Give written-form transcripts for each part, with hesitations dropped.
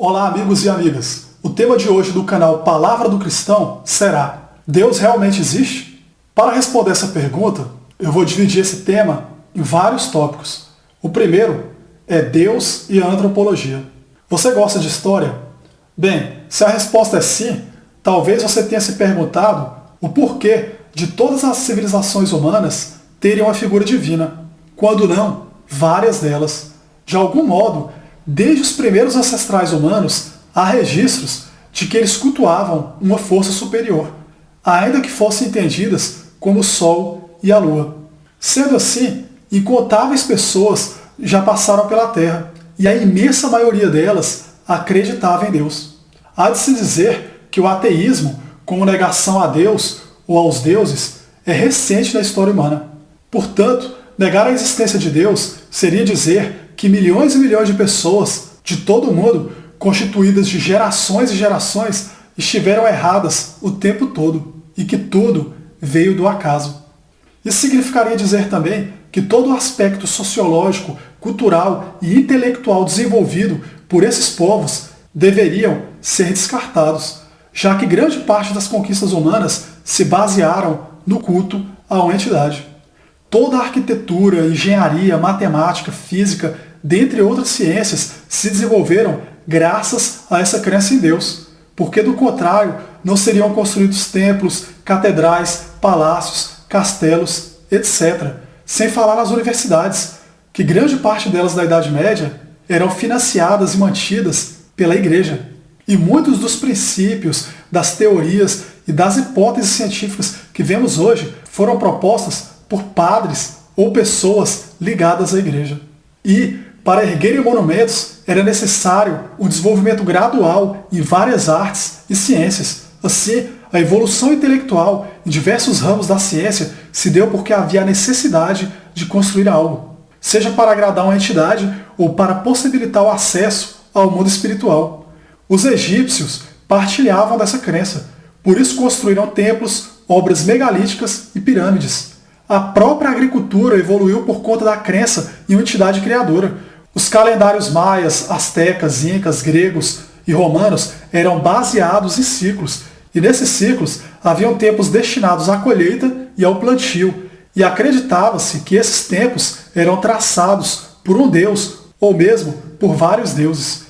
Olá, amigos e amigas. O tema de hoje do canal Palavra do Cristão será: Deus realmente existe? Para responder essa pergunta, eu vou dividir esse tema em vários tópicos. O primeiro é Deus e a antropologia. Você gosta de história? Bem, se a resposta é sim, talvez você tenha se perguntado o porquê de todas as civilizações humanas terem uma figura divina, quando não, várias delas. De algum modo, desde os primeiros ancestrais humanos, há registros de que eles cultuavam uma força superior, ainda que fossem entendidas como o Sol e a Lua. Sendo assim, incontáveis pessoas já passaram pela Terra, e a imensa maioria delas acreditava em Deus. Há de se dizer que o ateísmo, como negação a Deus ou aos deuses, é recente na história humana. Portanto, negar a existência de Deus seria dizer que milhões e milhões de pessoas de todo o mundo, constituídas de gerações e gerações, estiveram erradas o tempo todo e que tudo veio do acaso. Isso significaria dizer também que todo o aspecto sociológico, cultural e intelectual desenvolvido por esses povos deveriam ser descartados, já que grande parte das conquistas humanas se basearam no culto a uma entidade. Toda a arquitetura, engenharia, matemática, física, dentre outras ciências, se desenvolveram graças a essa crença em Deus, porque do contrário não seriam construídos templos, catedrais, palácios, castelos, etc., sem falar nas universidades, que grande parte delas da Idade Média eram financiadas e mantidas pela Igreja. E muitos dos princípios, das teorias e das hipóteses científicas que vemos hoje foram propostas por padres ou pessoas ligadas à Igreja. E, para erguerem monumentos, era necessário um desenvolvimento gradual em várias artes e ciências. Assim, a evolução intelectual em diversos ramos da ciência se deu porque havia a necessidade de construir algo, seja para agradar uma entidade ou para possibilitar o acesso ao mundo espiritual. Os egípcios partilhavam dessa crença, por isso construíram templos, obras megalíticas e pirâmides. A própria agricultura evoluiu por conta da crença em uma entidade criadora. Os calendários maias, astecas, incas, gregos e romanos eram baseados em ciclos, e nesses ciclos haviam tempos destinados à colheita e ao plantio, e acreditava-se que esses tempos eram traçados por um deus, ou mesmo por vários deuses.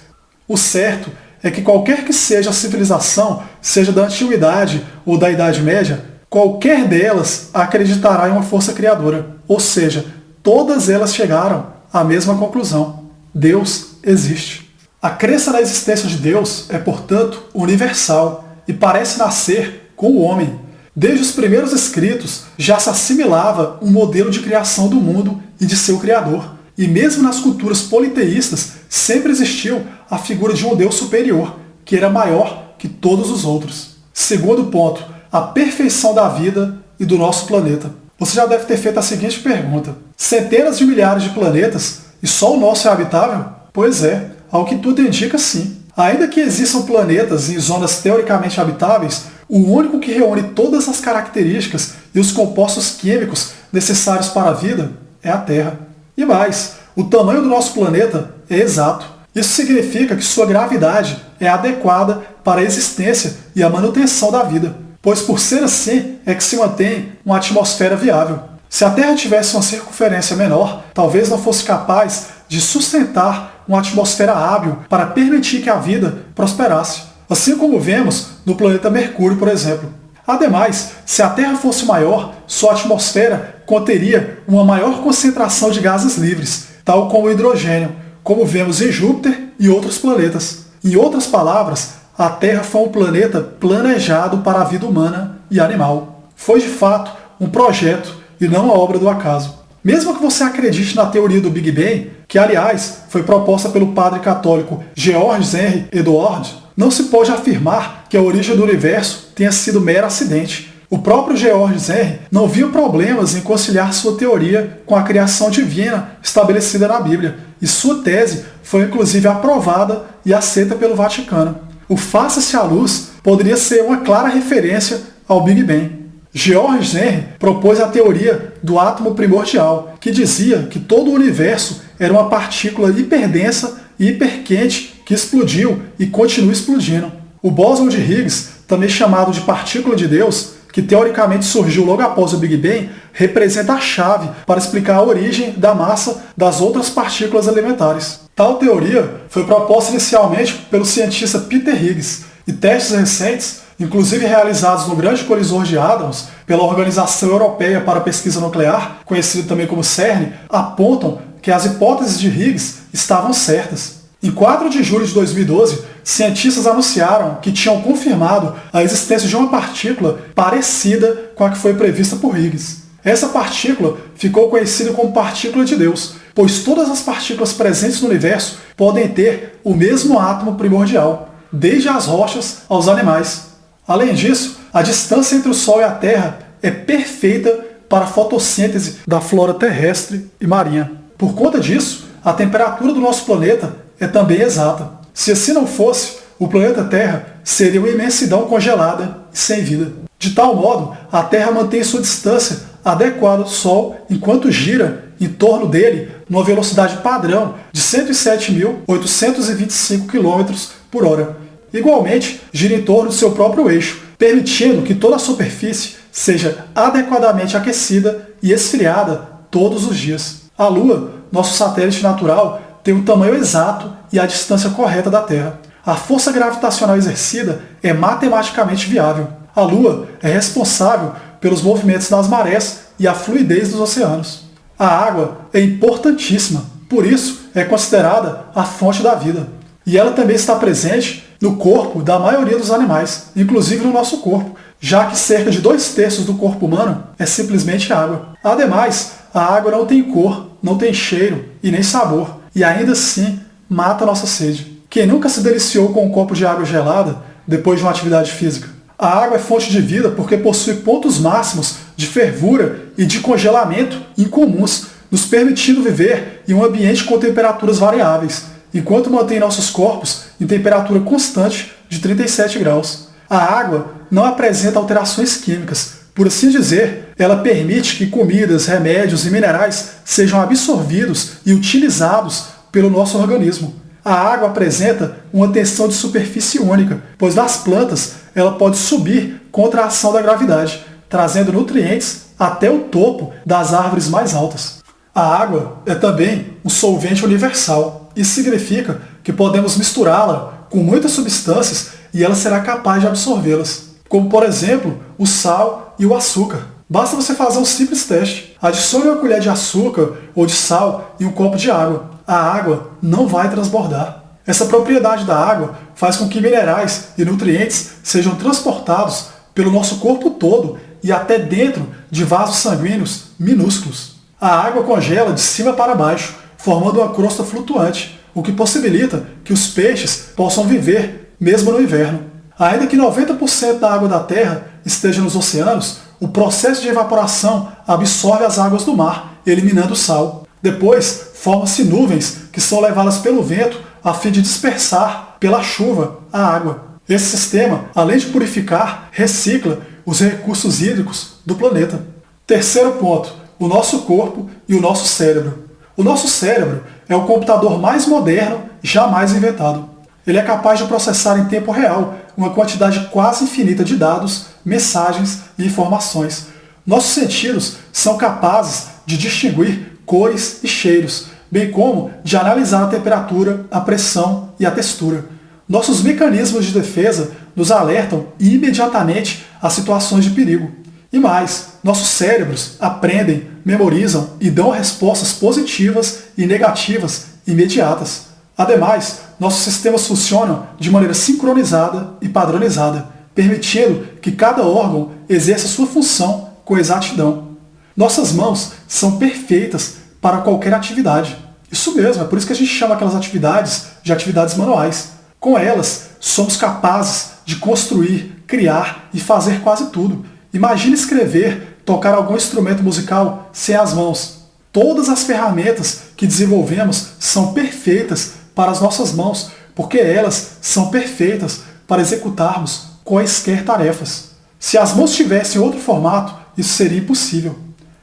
O certo é que qualquer que seja a civilização, seja da Antiguidade ou da Idade Média, qualquer delas acreditará em uma força criadora, ou seja, todas elas chegaram à mesma conclusão: Deus existe. A crença na existência de Deus é, portanto, universal e parece nascer com o homem. Desde os primeiros escritos já se assimilava um modelo de criação do mundo e de seu Criador. E mesmo nas culturas politeístas sempre existiu a figura de um Deus superior, que era maior que todos os outros. Segundo ponto, a perfeição da vida e do nosso planeta. Você já deve ter feito a seguinte pergunta: centenas de milhares de planetas e só o nosso é habitável? Pois é, ao que tudo indica, sim. Ainda que existam planetas em zonas teoricamente habitáveis, o único que reúne todas as características e os compostos químicos necessários para a vida é a Terra. E mais, o tamanho do nosso planeta é exato. Isso significa que sua gravidade é adequada para a existência e a manutenção da vida, pois por ser assim é que se mantém uma atmosfera viável. Se a Terra tivesse uma circunferência menor, talvez não fosse capaz de sustentar uma atmosfera hábil para permitir que a vida prosperasse, assim como vemos no planeta Mercúrio, por exemplo. Ademais, se a Terra fosse maior, sua atmosfera conteria uma maior concentração de gases livres, tal como o hidrogênio, como vemos em Júpiter e outros planetas. Em outras palavras, a Terra foi um planeta planejado para a vida humana e animal. Foi de fato um projeto e não uma obra do acaso. Mesmo que você acredite na teoria do Big Bang, que aliás foi proposta pelo padre católico Georges Henri Edouard, não se pode afirmar que a origem do universo tenha sido mero acidente. O próprio Georges Henri não viu problemas em conciliar sua teoria com a criação divina estabelecida na Bíblia, e sua tese foi inclusive aprovada e aceita pelo Vaticano. O Faça-se à Luz poderia ser uma clara referência ao Big Bang. Georges Henri propôs a teoria do átomo primordial, que dizia que todo o universo era uma partícula hiperdensa e hiperquente que explodiu e continua explodindo. O bóson de Higgs, também chamado de partícula de Deus, que teoricamente surgiu logo após o Big Bang, representa a chave para explicar a origem da massa das outras partículas elementares. Tal teoria foi proposta inicialmente pelo cientista Peter Higgs, e testes recentes, inclusive realizados no Grande Colisor de Hadrons pela Organização Europeia para a Pesquisa Nuclear, conhecido também como CERN, apontam que as hipóteses de Higgs estavam certas. Em 4 de julho de 2012, cientistas anunciaram que tinham confirmado a existência de uma partícula parecida com a que foi prevista por Higgs. Essa partícula ficou conhecida como partícula de Deus, pois todas as partículas presentes no universo podem ter o mesmo átomo primordial, desde as rochas aos animais. Além disso, a distância entre o Sol e a Terra é perfeita para a fotossíntese da flora terrestre e marinha. Por conta disso, a temperatura do nosso planeta é também exata. Se assim não fosse, o planeta Terra seria uma imensidão congelada e sem vida. De tal modo, a Terra mantém sua distância adequada do Sol enquanto gira em torno dele numa velocidade padrão de 107.825 km por hora. Igualmente, gira em torno do seu próprio eixo, permitindo que toda a superfície seja adequadamente aquecida e esfriada todos os dias. A Lua, nosso satélite natural, tem o tamanho exato e a distância correta da Terra. A força gravitacional exercida é matematicamente viável. A Lua é responsável pelos movimentos das marés e a fluidez dos oceanos. A água é importantíssima, por isso é considerada a fonte da vida. E ela também está presente no corpo da maioria dos animais, inclusive no nosso corpo, já que cerca de 2/3 do corpo humano é simplesmente água. Ademais, a água não tem cor, não tem cheiro e nem sabor, e ainda assim mata a nossa sede. Quem nunca se deliciou com um copo de água gelada depois de uma atividade física? A água é fonte de vida porque possui pontos máximos de fervura e de congelamento incomuns, nos permitindo viver em um ambiente com temperaturas variáveis, enquanto mantém nossos corpos em temperatura constante de 37 graus. A água não apresenta alterações químicas. Por assim dizer, ela permite que comidas, remédios e minerais sejam absorvidos e utilizados pelo nosso organismo. A água apresenta uma tensão de superfície única, pois nas plantas ela pode subir contra a ação da gravidade, trazendo nutrientes até o topo das árvores mais altas. A água é também um solvente universal. Isso significa que podemos misturá-la com muitas substâncias e ela será capaz de absorvê-las, como por exemplo o sal e o açúcar. Basta você fazer um simples teste. Adicione uma colher de açúcar ou de sal em um copo de água. A água não vai transbordar. Essa propriedade da água faz com que minerais e nutrientes sejam transportados pelo nosso corpo todo e até dentro de vasos sanguíneos minúsculos. A água congela de cima para baixo, formando uma crosta flutuante, o que possibilita que os peixes possam viver mesmo no inverno. Ainda que 90% da água da Terra esteja nos oceanos, o processo de evaporação absorve as águas do mar, eliminando o sal. Depois, formam-se nuvens que são levadas pelo vento a fim de dispersar pela chuva a água. Esse sistema, além de purificar, recicla os recursos hídricos do planeta. Terceiro ponto, o nosso corpo e o nosso cérebro. O nosso cérebro é o computador mais moderno jamais inventado. Ele é capaz de processar em tempo real uma quantidade quase infinita de dados, mensagens e informações. Nossos sentidos são capazes de distinguir cores e cheiros, bem como de analisar a temperatura, a pressão e a textura. Nossos mecanismos de defesa nos alertam imediatamente a situações de perigo. E mais, nossos cérebros aprendem, memorizam e dão respostas positivas e negativas imediatas. Ademais, nossos sistemas funcionam de maneira sincronizada e padronizada, permitindo que cada órgão exerça sua função com exatidão. Nossas mãos são perfeitas para qualquer atividade. Isso mesmo, é por isso que a gente chama aquelas atividades de atividades manuais. Com elas, somos capazes de construir, criar e fazer quase tudo. Imagine escrever, tocar algum instrumento musical sem as mãos. Todas as ferramentas que desenvolvemos são perfeitas para as nossas mãos, porque elas são perfeitas para executarmos quaisquer tarefas. Se as mãos tivessem outro formato, isso seria impossível.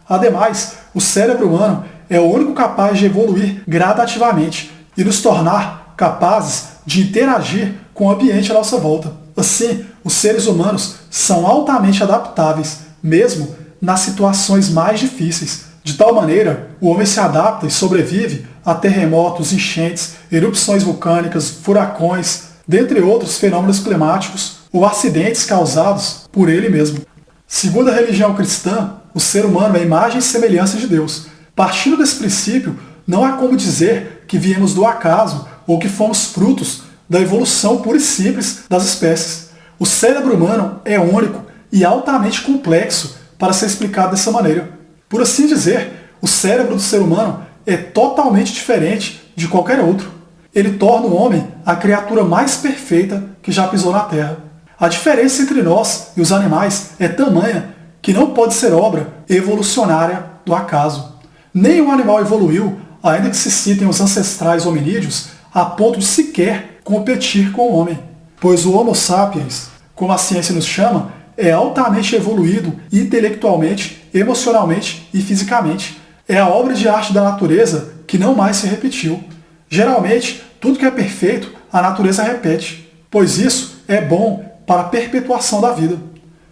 Ademais, o cérebro humano é o único capaz de evoluir gradativamente e nos tornar capazes de interagir com o ambiente à nossa volta. Assim, os seres humanos são altamente adaptáveis, mesmo nas situações mais difíceis. De tal maneira, o homem se adapta e sobrevive a terremotos, enchentes, erupções vulcânicas, furacões, dentre outros fenômenos climáticos ou acidentes causados por ele mesmo. Segundo a religião cristã, o ser humano é a imagem e semelhança de Deus. Partindo desse princípio, não há como dizer que viemos do acaso ou que fomos frutos da evolução pura e simples das espécies. O cérebro humano é único e altamente complexo para ser explicado dessa maneira. Por assim dizer, o cérebro do ser humano é totalmente diferente de qualquer outro. Ele torna o homem a criatura mais perfeita que já pisou na Terra. A diferença entre nós e os animais é tamanha que não pode ser obra evolucionária do acaso. Nenhum animal evoluiu, ainda que se citem os ancestrais hominídeos, a ponto de sequer competir com o homem. Pois o Homo sapiens, como a ciência nos chama, é altamente evoluído intelectualmente, emocionalmente e fisicamente. É a obra de arte da natureza que não mais se repetiu. Geralmente, tudo que é perfeito, a natureza repete, pois isso é bom para a perpetuação da vida.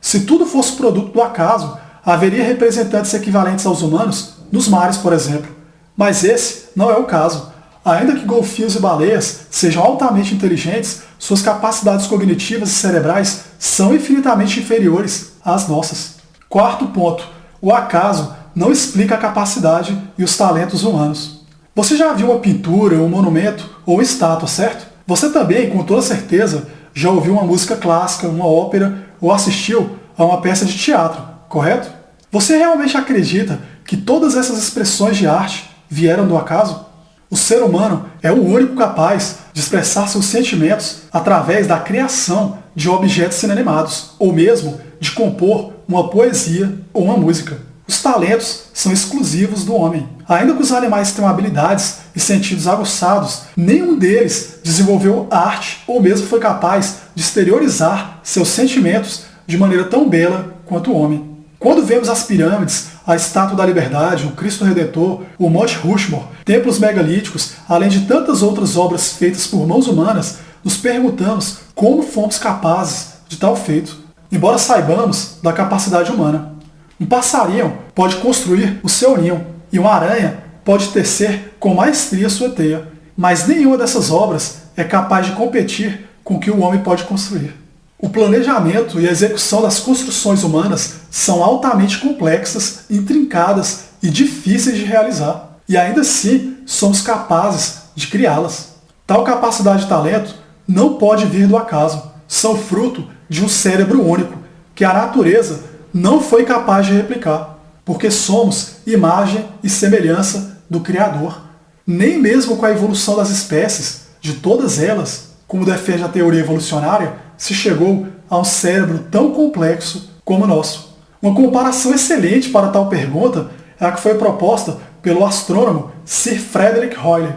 Se tudo fosse produto do acaso, haveria representantes equivalentes aos humanos nos mares, por exemplo. Mas esse não é o caso. Ainda que golfinhos e baleias sejam altamente inteligentes, suas capacidades cognitivas e cerebrais são infinitamente inferiores às nossas. Quarto ponto. O acaso não explica a capacidade e os talentos humanos. Você já viu uma pintura, um monumento ou uma estátua, certo? Você também, com toda certeza, já ouviu uma música clássica, uma ópera ou assistiu a uma peça de teatro, correto? Você realmente acredita que todas essas expressões de arte vieram do acaso? O ser humano é o único capaz de expressar seus sentimentos através da criação de objetos inanimados, ou mesmo de compor uma poesia ou uma música. Os talentos são exclusivos do homem. Ainda que os animais tenham habilidades e sentidos aguçados, nenhum deles desenvolveu arte ou mesmo foi capaz de exteriorizar seus sentimentos de maneira tão bela quanto o homem. Quando vemos as pirâmides, a Estátua da Liberdade, o Cristo Redentor, o Monte Rushmore, templos megalíticos, além de tantas outras obras feitas por mãos humanas, nos perguntamos como fomos capazes de tal feito, embora saibamos da capacidade humana. Um passarinho pode construir o seu ninho e uma aranha pode tecer com maestria sua teia, mas nenhuma dessas obras é capaz de competir com o que o homem pode construir. O planejamento e a execução das construções humanas são altamente complexas, intrincadas e difíceis de realizar. E ainda assim, somos capazes de criá-las. Tal capacidade e talento não pode vir do acaso. São fruto de um cérebro único, que a natureza não foi capaz de replicar, porque somos imagem e semelhança do Criador. Nem mesmo com a evolução das espécies, de todas elas, como defende a teoria evolucionária, se chegou a um cérebro tão complexo como o nosso. Uma comparação excelente para tal pergunta é a que foi proposta pelo astrônomo Sir Frederick Hoyle.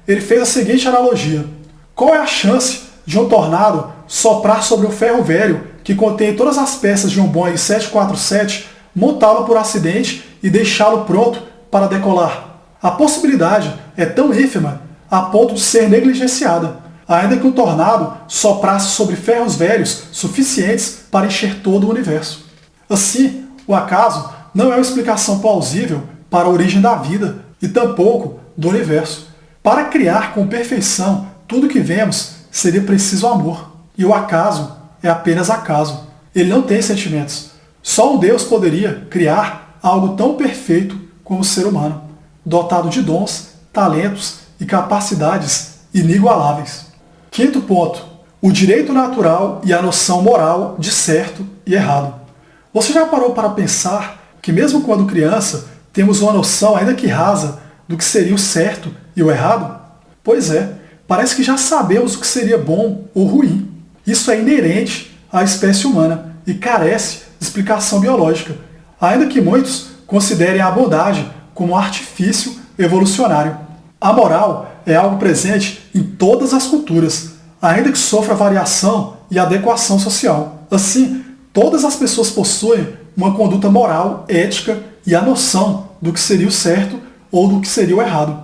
Ele fez a seguinte analogia: qual é a chance de um tornado soprar sobre um ferro velho que contém todas as peças de um Boeing 747, montá-lo por acidente e deixá-lo pronto para decolar? A possibilidade é tão ínfima a ponto de ser negligenciada, ainda que um tornado soprasse sobre ferros velhos suficientes para encher todo o universo. Assim, o acaso não é uma explicação plausível para a origem da vida e tampouco do universo. Para criar com perfeição tudo o que vemos, seria preciso amor. E o acaso é apenas acaso. Ele não tem sentimentos. Só um Deus poderia criar algo tão perfeito como o ser humano, dotado de dons, talentos e capacidades inigualáveis. Quinto ponto: o direito natural e a noção moral de certo e errado. Você já parou para pensar que mesmo quando criança, temos uma noção, ainda que rasa, do que seria o certo e o errado? Pois é, parece que já sabemos o que seria bom ou ruim. Isso é inerente à espécie humana e carece de explicação biológica, ainda que muitos considerem a bondade como um artifício evolucionário. A moral é algo presente em todas as culturas, ainda que sofra variação e adequação social. Assim, todas as pessoas possuem uma conduta moral, ética e a noção do que seria o certo ou do que seria o errado.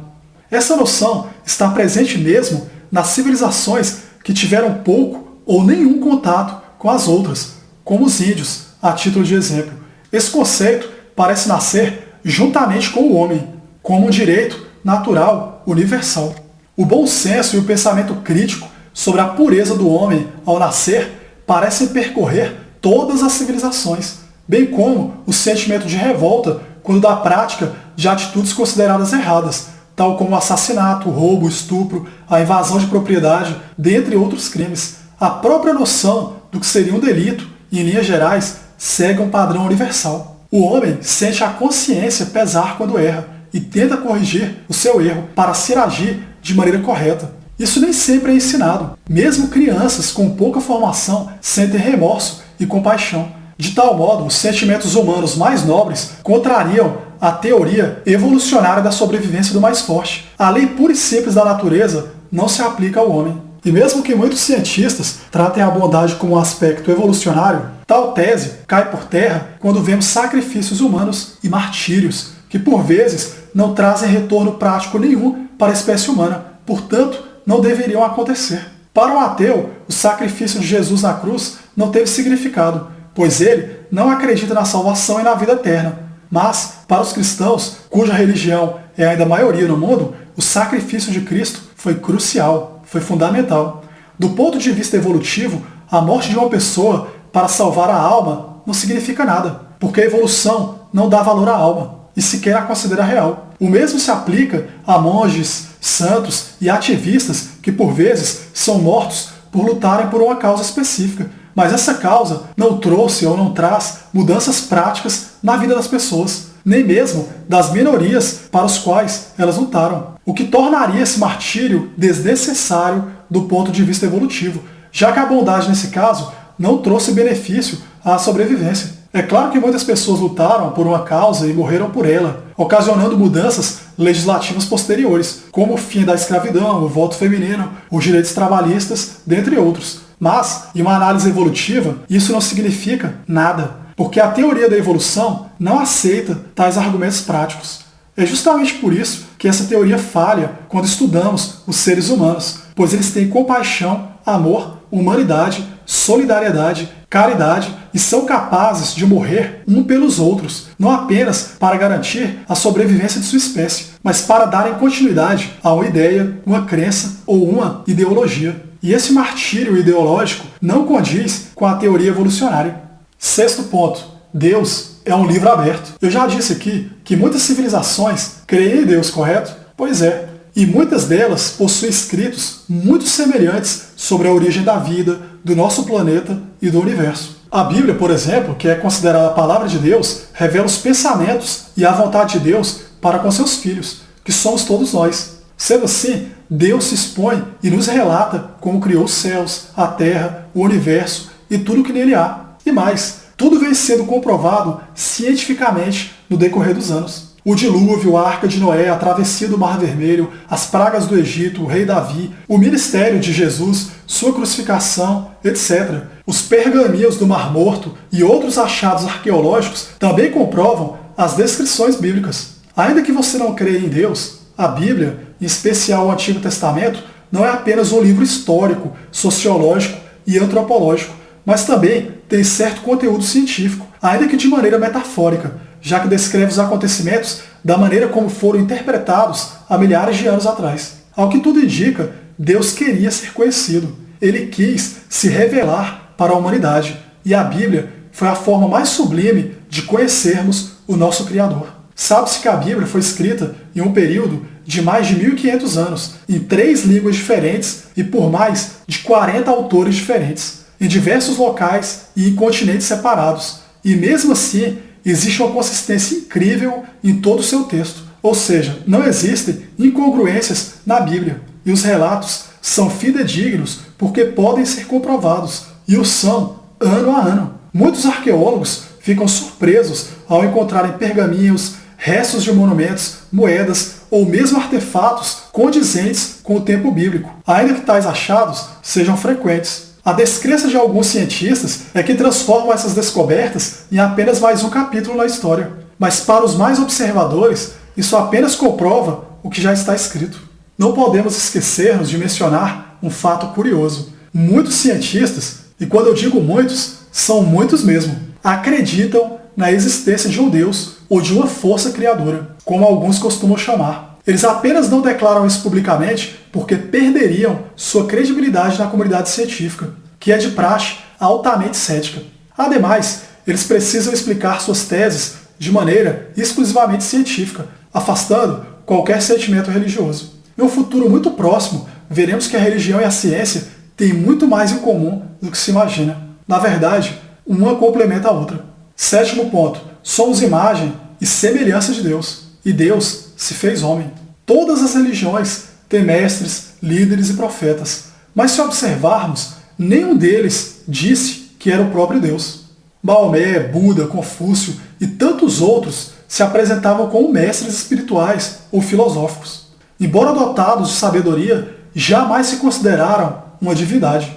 Essa noção está presente mesmo nas civilizações que tiveram pouco ou nenhum contato com as outras, como os índios, a título de exemplo. Esse conceito parece nascer juntamente com o homem, como um direito natural universal. O bom senso e o pensamento crítico sobre a pureza do homem ao nascer parecem percorrer todas as civilizações, bem como o sentimento de revolta quando da prática de atitudes consideradas erradas, tal como o assassinato, o roubo, o estupro, a invasão de propriedade, dentre outros crimes. A própria noção do que seria um delito, em linhas gerais, segue um padrão universal. O homem sente a consciência pesar quando erra e tenta corrigir o seu erro para se agir de maneira correta. Isso nem sempre é ensinado. Mesmo crianças com pouca formação sentem remorso e compaixão. De tal modo, os sentimentos humanos mais nobres contrariam a teoria evolucionária da sobrevivência do mais forte. A lei pura e simples da natureza não se aplica ao homem. E mesmo que muitos cientistas tratem a bondade como um aspecto evolucionário, tal tese cai por terra quando vemos sacrifícios humanos e martírios, que por vezes não trazem retorno prático nenhum para a espécie humana, portanto, não deveriam acontecer. Para o ateu, o sacrifício de Jesus na cruz não teve significado, pois ele não acredita na salvação e na vida eterna. Mas, para os cristãos, cuja religião é ainda a maioria no mundo, o sacrifício de Cristo foi crucial, foi fundamental. Do ponto de vista evolutivo, a morte de uma pessoa para salvar a alma não significa nada, porque a evolução não dá valor à alma e sequer a considera real. O mesmo se aplica a monges, santos e ativistas que, por vezes, são mortos por lutarem por uma causa específica. Mas essa causa não trouxe ou não traz mudanças práticas na vida das pessoas, nem mesmo das minorias para os quais elas lutaram, o que tornaria esse martírio desnecessário do ponto de vista evolutivo, já que a bondade nesse caso não trouxe benefício à sobrevivência. É claro que muitas pessoas lutaram por uma causa e morreram por ela, ocasionando mudanças legislativas posteriores, como o fim da escravidão, o voto feminino, os direitos trabalhistas, dentre outros. Mas, em uma análise evolutiva, isso não significa nada, porque a teoria da evolução não aceita tais argumentos práticos. É justamente por isso que essa teoria falha quando estudamos os seres humanos, pois eles têm compaixão, amor, humanidade, solidariedade, caridade e são capazes de morrer um pelos outros, não apenas para garantir a sobrevivência de sua espécie, mas para darem continuidade a uma ideia, uma crença ou uma ideologia. E esse martírio ideológico não condiz com a teoria evolucionária. Sexto ponto. Deus é um livro aberto. Eu já disse aqui que muitas civilizações creem em Deus, correto? Pois é. E muitas delas possuem escritos muito semelhantes sobre a origem da vida, do nosso planeta e do universo. A Bíblia, por exemplo, que é considerada a palavra de Deus, revela os pensamentos e a vontade de Deus para com seus filhos, que somos todos nós. Sendo assim, Deus se expõe e nos relata como criou os céus, a terra, o universo e tudo o que nele há. E mais, tudo vem sendo comprovado cientificamente no decorrer dos anos. O dilúvio, a arca de Noé, a travessia do Mar Vermelho, as pragas do Egito, o rei Davi, o ministério de Jesus, sua crucificação, etc. Os pergaminhos do Mar Morto e outros achados arqueológicos também comprovam as descrições bíblicas. Ainda que você não creia em Deus, a Bíblia, em especial o Antigo Testamento, não é apenas um livro histórico, sociológico e antropológico, mas também tem certo conteúdo científico, ainda que de maneira metafórica, já que descreve os acontecimentos da maneira como foram interpretados há milhares de anos atrás. Ao que tudo indica, Deus queria ser conhecido. Ele quis se revelar para a humanidade, e a Bíblia foi a forma mais sublime de conhecermos o nosso Criador. Sabe-se que a Bíblia foi escrita em um período de mais de 1500 anos, em 3 línguas diferentes e por mais de 40 autores diferentes, em diversos locais e em continentes separados. E mesmo assim, existe uma consistência incrível em todo o seu texto. Ou seja, não existem incongruências na Bíblia. E os relatos são fidedignos porque podem ser comprovados. E o são ano a ano. Muitos arqueólogos ficam surpresos ao encontrarem pergaminhos, restos de monumentos, moedas ou mesmo artefatos condizentes com o tempo bíblico, ainda que tais achados sejam frequentes. A descrença de alguns cientistas é que transformam essas descobertas em apenas mais um capítulo na história. Mas para os mais observadores, isso apenas comprova o que já está escrito. não podemos esquecermos de mencionar um fato curioso. Muitos cientistas, e quando eu digo muitos, são muitos mesmo, acreditam na existência de um Deus ou de uma força criadora, como alguns costumam chamar. Eles apenas não declaram isso publicamente porque perderiam sua credibilidade na comunidade científica, que é de praxe altamente cética. Ademais, eles precisam explicar suas teses de maneira exclusivamente científica, afastando qualquer sentimento religioso. Em um futuro muito próximo, veremos que a religião e a ciência têm muito mais em comum do que se imagina. Na verdade, uma complementa a outra. Sétimo ponto. Somos imagem e semelhança de Deus. E Deus se fez homem. Todas as religiões têm mestres, líderes e profetas. Mas se observarmos, nenhum deles disse que era o próprio Deus. Maomé, Buda, Confúcio e tantos outros se apresentavam como mestres espirituais ou filosóficos. Embora dotados de sabedoria, jamais se consideraram uma divindade.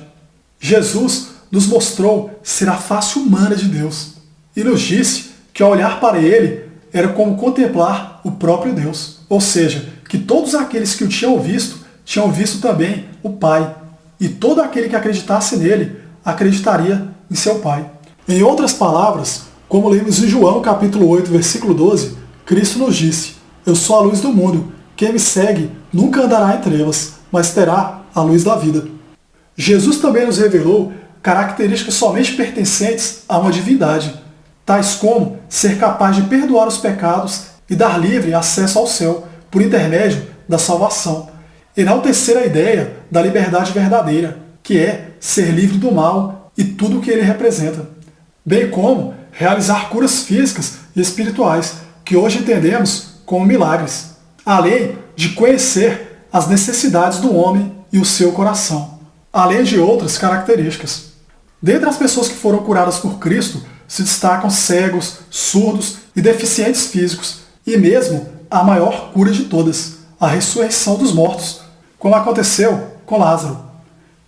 Jesus nos mostrou ser a face humana de Deus e nos disse que ao olhar para ele era como contemplar o próprio Deus, ou seja, que todos aqueles que o tinham visto também o Pai, e todo aquele que acreditasse nele acreditaria em seu Pai. Em outras palavras, como lemos em João capítulo 8, versículo 12, Cristo nos disse: Eu sou a luz do mundo, quem me segue nunca andará em trevas, mas terá a luz da vida. Jesus também nos revelou características somente pertencentes a uma divindade, tais como ser capaz de perdoar os pecados e dar livre acesso ao céu, por intermédio da salvação. Enaltecer a ideia da liberdade verdadeira, que é ser livre do mal e tudo o que ele representa, bem como realizar curas físicas e espirituais, que hoje entendemos como milagres, além de conhecer as necessidades do homem e o seu coração, além de outras características. Dentre as pessoas que foram curadas por Cristo, se destacam cegos, surdos e deficientes físicos, e mesmo a maior cura de todas, a ressurreição dos mortos, como aconteceu com Lázaro.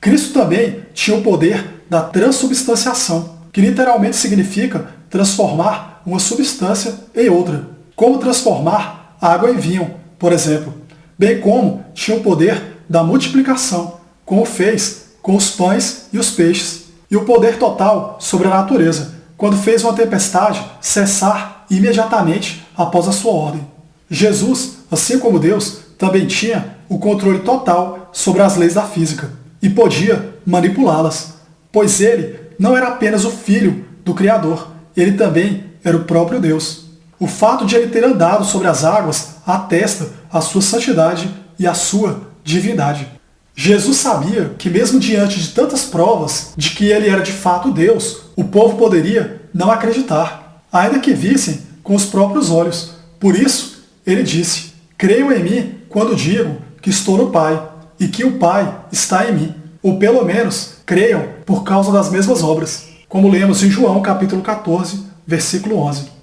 Cristo também tinha o poder da transubstanciação, que literalmente significa transformar uma substância em outra, como transformar água em vinho, por exemplo, bem como tinha o poder da multiplicação, como fez com os pães e os peixes, e o poder total sobre a natureza, quando fez uma tempestade cessar imediatamente após a sua ordem. Jesus, assim como Deus, também tinha o controle total sobre as leis da física e podia manipulá-las, pois ele não era apenas o Filho do Criador, ele também era o próprio Deus. O fato de ele ter andado sobre as águas atesta a sua santidade e a sua divindade. Jesus sabia que mesmo diante de tantas provas de que ele era de fato Deus, o povo poderia não acreditar, ainda que vissem com os próprios olhos. Por isso, ele disse: Creiam em mim quando digo que estou no Pai e que o Pai está em mim. Ou pelo menos, creiam por causa das mesmas obras, como lemos em João capítulo 14, versículo 11.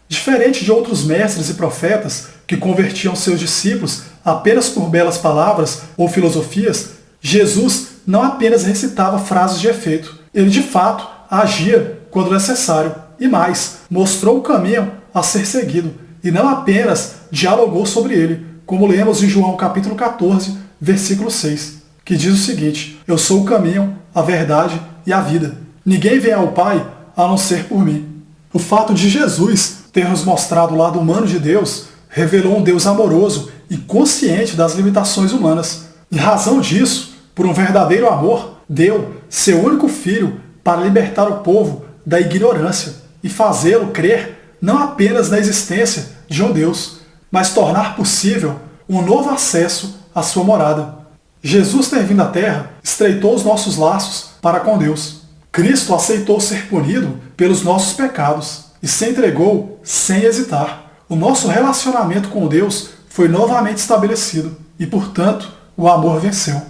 Diferente de outros mestres e profetas que convertiam seus discípulos apenas por belas palavras ou filosofias, Jesus não apenas recitava frases de efeito, ele de fato agia quando necessário, e mais, mostrou o caminho a ser seguido, e não apenas dialogou sobre ele, como lemos em João capítulo 14, versículo 6, que diz o seguinte: Eu sou o caminho, a verdade e a vida. Ninguém vem ao Pai a não ser por mim. O fato de Jesus ter nos mostrado o lado humano de Deus revelou um Deus amoroso e consciente das limitações humanas. Em razão disso, por um verdadeiro amor, deu seu único Filho para libertar o povo da ignorância e fazê-lo crer não apenas na existência de um Deus, mas tornar possível um novo acesso à sua morada. Jesus ter vindo à Terra estreitou os nossos laços para com Deus. Cristo aceitou ser punido pelos nossos pecados e se entregou sem hesitar. O nosso relacionamento com Deus foi novamente estabelecido e, portanto, o amor venceu.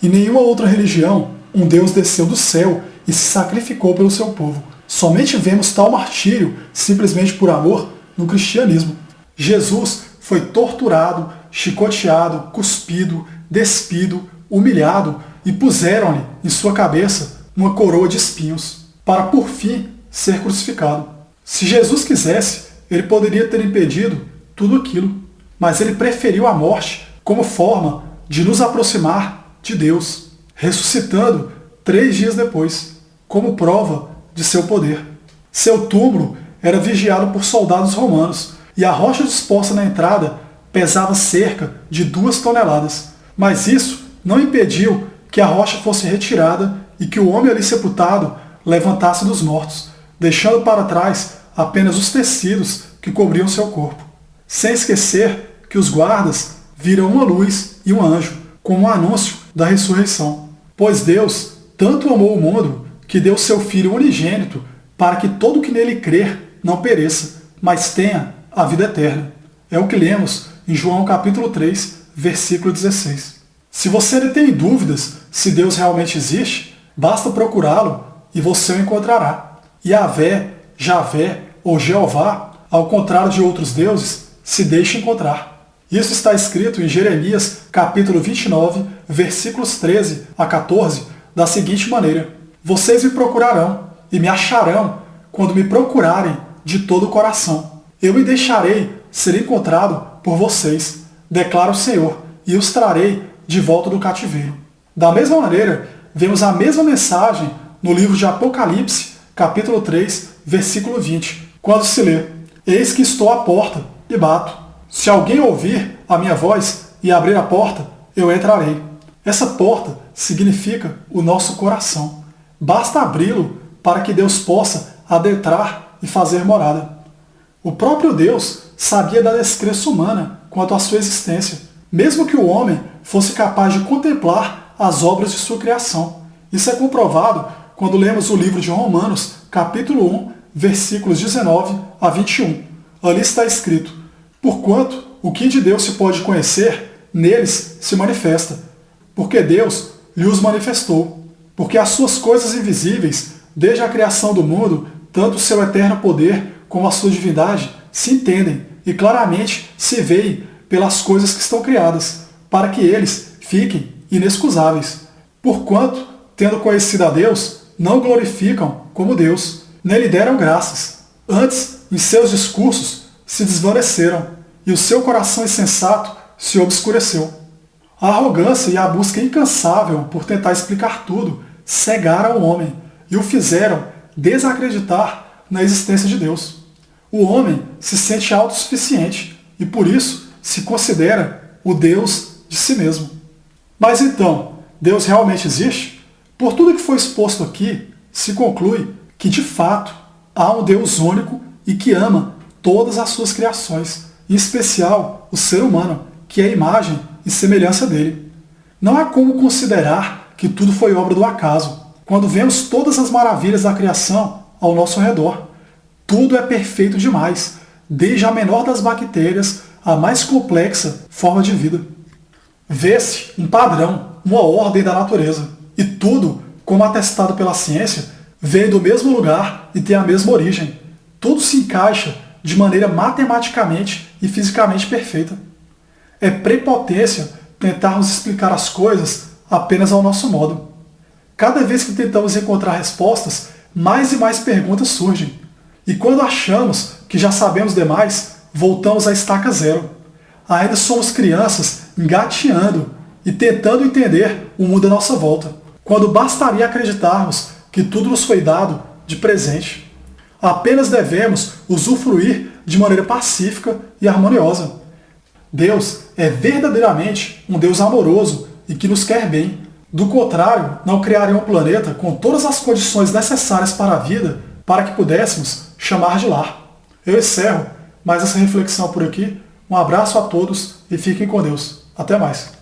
Em nenhuma outra religião, um Deus desceu do céu e se sacrificou pelo seu povo. Somente vemos tal martírio, simplesmente por amor, no cristianismo. Jesus foi torturado, chicoteado, cuspido, despido, humilhado e puseram-lhe em sua cabeça uma coroa de espinhos, para por fim ser crucificado. Se Jesus quisesse, ele poderia ter impedido tudo aquilo, mas ele preferiu a morte como forma de nos aproximar de Deus, ressuscitando 3 dias depois, como prova de seu poder. Seu túmulo era vigiado por soldados romanos e a rocha disposta na entrada pesava cerca de 2 toneladas. Mas isso não impediu que a rocha fosse retirada e que o homem ali sepultado levantasse dos mortos, deixando para trás apenas os tecidos que cobriam seu corpo. Sem esquecer que os guardas viram uma luz e um anjo, como um anúncio da ressurreição. Pois Deus tanto amou o mundo que deu seu Filho unigênito para que todo que nele crer não pereça, mas tenha a vida eterna. É o que lemos em João capítulo 3, versículo 16. Se você ainda tem dúvidas se Deus realmente existe, basta procurá-lo e você o encontrará. Yahvé, Javé ou Jeová, ao contrário de outros deuses, se deixa encontrar. Isso está escrito em Jeremias capítulo 29, versículos 13 a 14, da seguinte maneira: Vocês me procurarão e me acharão quando me procurarem de todo o coração. Eu me deixarei ser encontrado por vocês, declara o Senhor, e os trarei de volta do cativeiro. Da mesma maneira, vemos a mesma mensagem no livro de Apocalipse, capítulo 3, versículo 20, quando se lê: Eis que estou à porta e bato. Se alguém ouvir a minha voz e abrir a porta, eu entrarei. Essa porta significa o nosso coração. Basta abri-lo para que Deus possa adentrar e fazer morada. O próprio Deus sabia da descrença humana quanto à sua existência, mesmo que o homem fosse capaz de contemplar as obras de sua criação. Isso é comprovado quando lemos o livro de Romanos, capítulo 1, versículos 19 a 21. Ali está escrito: Porquanto o que de Deus se pode conhecer, neles se manifesta, porque Deus lhe os manifestou. Porque as suas coisas invisíveis, desde a criação do mundo, tanto o seu eterno poder como a sua divindade, se entendem e claramente se veem pelas coisas que estão criadas, para que eles fiquem inexcusáveis. Porquanto, tendo conhecido a Deus, não glorificam como Deus, nem lhe deram graças. Antes, em seus discursos, se desvaneceram, e o seu coração insensato se obscureceu. A arrogância e a busca incansável por tentar explicar tudo cegaram o homem e o fizeram desacreditar na existência de Deus. O homem se sente autossuficiente e, por isso, se considera o Deus de si mesmo. Mas então, Deus realmente existe? Por tudo que foi exposto aqui, se conclui que, de fato, há um Deus único e que ama todas as suas criações, em especial o ser humano, que é a imagem e semelhança dele. Não há como considerar que tudo foi obra do acaso, quando vemos todas as maravilhas da criação ao nosso redor. Tudo é perfeito demais, desde a menor das bactérias à mais complexa forma de vida. Vê-se um padrão, uma ordem da natureza, e tudo, como atestado pela ciência, vem do mesmo lugar e tem a mesma origem. Tudo se encaixa de maneira matematicamente e fisicamente perfeita. É prepotência tentarmos explicar as coisas apenas ao nosso modo. Cada vez que tentamos encontrar respostas, mais e mais perguntas surgem. E quando achamos que já sabemos demais, voltamos à estaca zero. Ainda somos crianças engateando e tentando entender o mundo à nossa volta, quando bastaria acreditarmos que tudo nos foi dado de presente. Apenas devemos usufruir de maneira pacífica e harmoniosa. Deus é verdadeiramente um Deus amoroso e que nos quer bem. Do contrário, não criaria um planeta com todas as condições necessárias para a vida para que pudéssemos chamar de lar. Eu encerro mais essa reflexão por aqui. Um abraço a todos e fiquem com Deus. Até mais.